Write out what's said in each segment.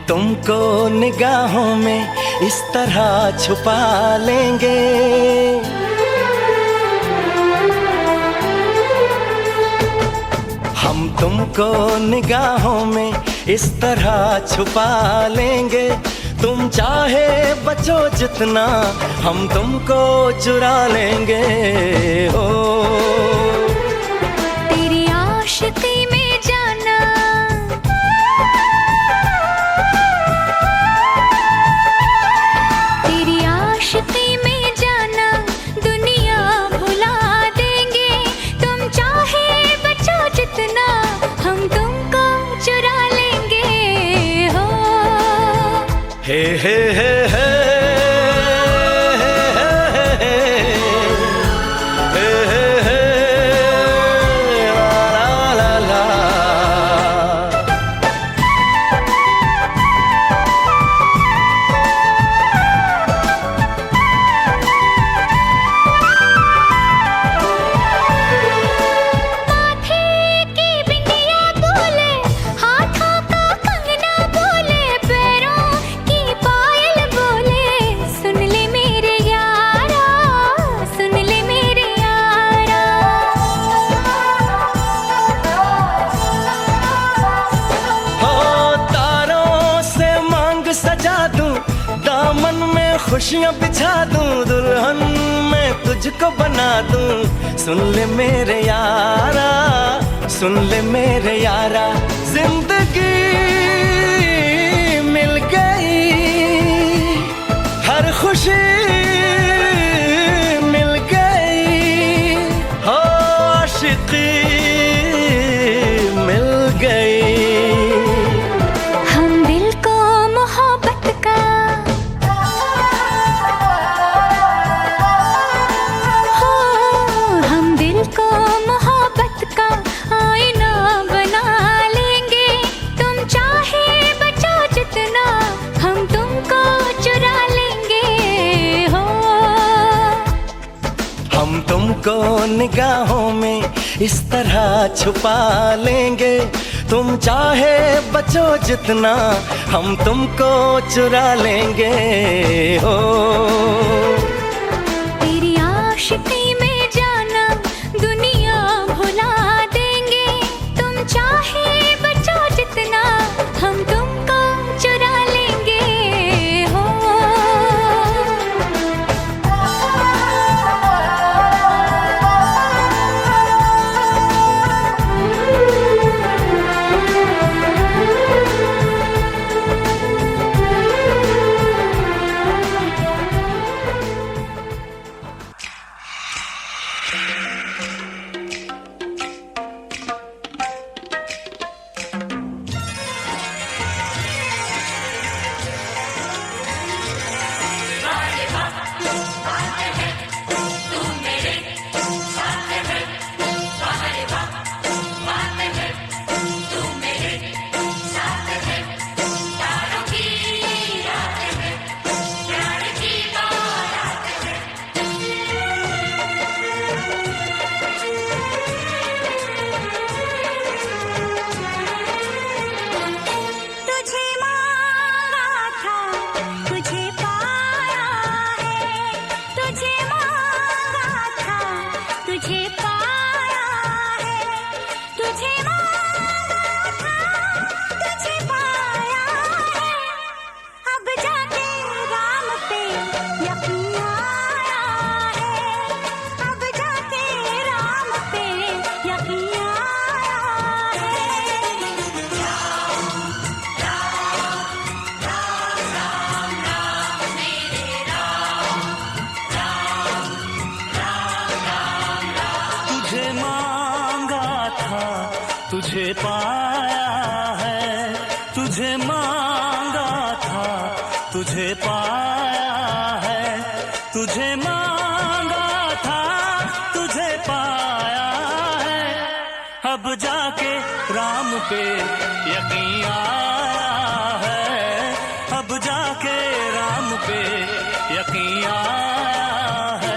तुमको निगाहों में इस तरह छुपा लेंगे, हम तुमको निगाहों में इस तरह छुपा लेंगे। तुम चाहे बचो जितना, हम तुमको चुरा लेंगे। हो तेरी आशिकी में जाना, तेरी आशिकी में जाना, दुनिया भुला देंगे। तुम चाहे बचो जितना, हम तुमको चुरा लेंगे। हो हे हे हे हे खुशियाँ बिछा दूं, दुल्हन मैं तुझको बना दूं। सुन ले मेरे यारा, सुन ले मेरे यारा, जिंदगी मिल गई, हर खुशी मिल गई, हो आशिकी मिल गई। हम दिल को मोहब्बत का, को मोहब्बत का आईना बना लेंगे। तुम चाहे बचो जितना, हम तुमको चुरा लेंगे। हो हम तुमको निगाहों में इस तरह छुपा लेंगे। तुम चाहे बचो जितना, हम तुमको चुरा लेंगे। हो तेरी आशिकी में जाना, दुनिया भुला देंगे। तुम चाहे बचो जितना, हम तुमको चुरा लेंगे। हो तुझे पाया है, तुझे मांगा था, तुझे पाया है, तुझे मांगा था, तुझे पाया है। अब जाके राम पे यकीन आया है, अब जाके राम पे यकीन आया है।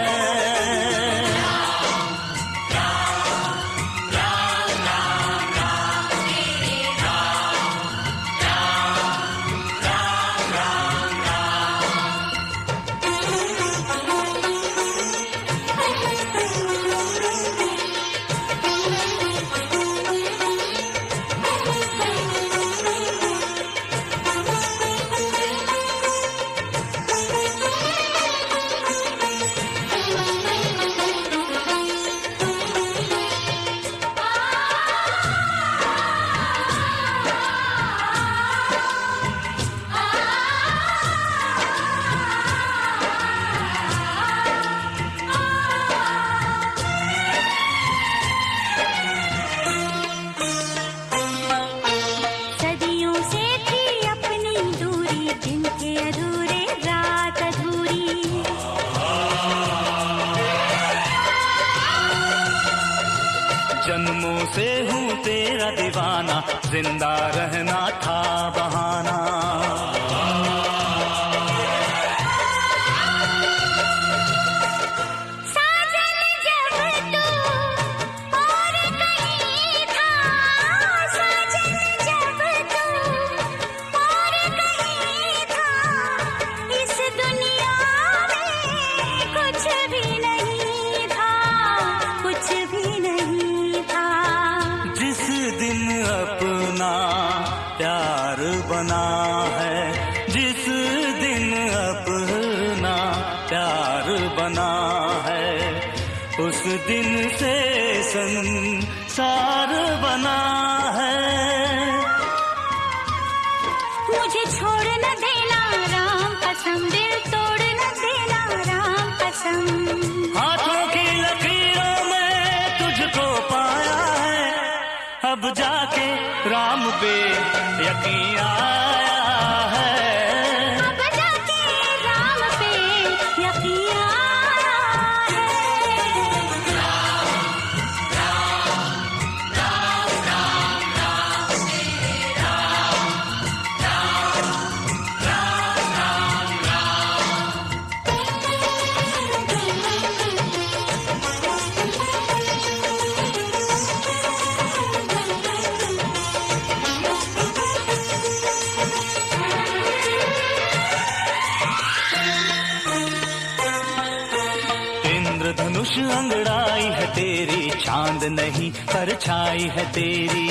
जन्मों से हूँ तेरा दीवाना, जिंदा रहना था बहाना। प्यार बना है, जिस दिन अपना प्यार बना है, उस दिन से संसार बना है। मुझे छोड़ न देना राम कसम, दिल तोड़ न देना राम कसम। हाथों की लकीरों में तुझको पाया है, अब जाके राम पे यकीन आया है। अब जाके राम पे यकीन आया है। धनुष अंगड़ाई है तेरी, चांद नहीं परछाई है तेरी।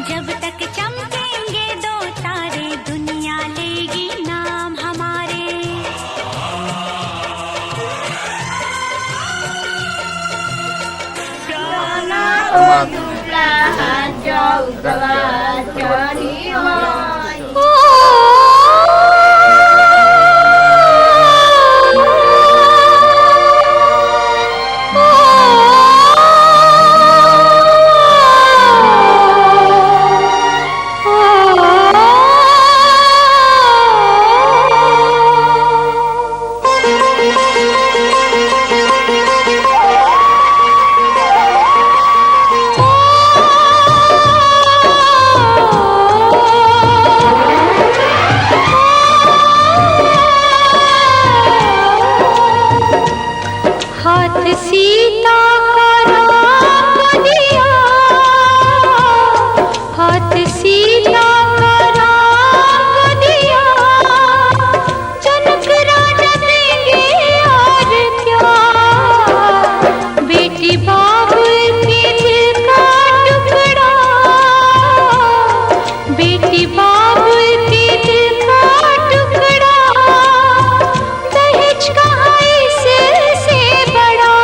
जब तक चमकेंगे दो तारे, दुनिया लेगी नाम हमारे। सीता का राम दिया, हाथ सीता का राम दिया, जनक राजा देंगे और क्या। बेटी बाबुल के दिल का टुकड़ा, बेटी बाबुल के दिल का टुकड़ा, दहेज का इससे बड़ा।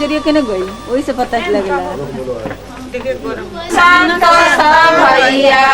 नजरिया के न गई, वही से पता लगला। भैया